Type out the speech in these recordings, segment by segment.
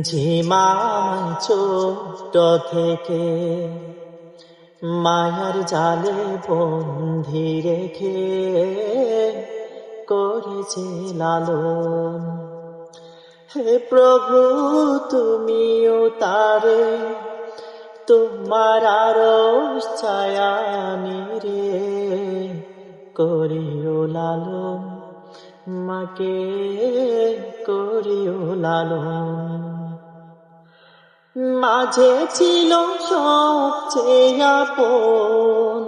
ঝিমায় ছোট থেকে মায়ার জালে বন্ধি রেখে করেছে লালন। হে প্রভু, তুমিও তারে তোমার আরশ ছায়া নিরে করিও লালন, মাকে করিও লালন। মাঝে ছিল সবচেয়ে আপন,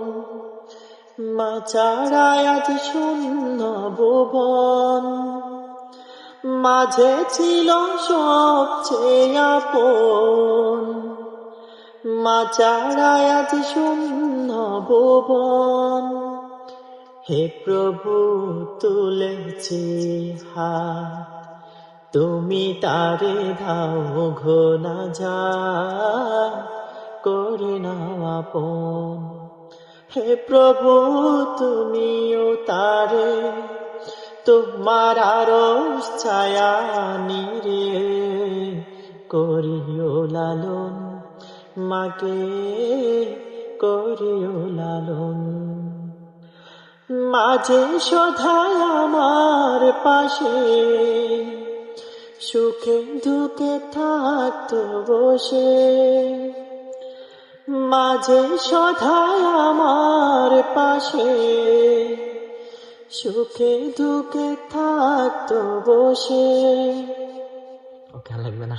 মা ছাড়া আজ শূন্য ভুবন। মাঝে ছিল সবচেয়ে আপন, মা ছাড়া আজ শূন্য ভুবন। হে প্রভু, তুলেছি হাত, তুমি তারে দাও ঘোনা যা করে নাও আপন। হে প্রভু, তুমিও তারে তোমার আরশ ছায়া নিরে করিও লালন, মাকে করিও লালন। মাঝে সদাই আমার পাশে সুখে দুঃখে থাকতো বসে। মাঝে সদাই আমার পাশে সুখে দুঃখে থাকতো বসে। ওকে লাগবে না।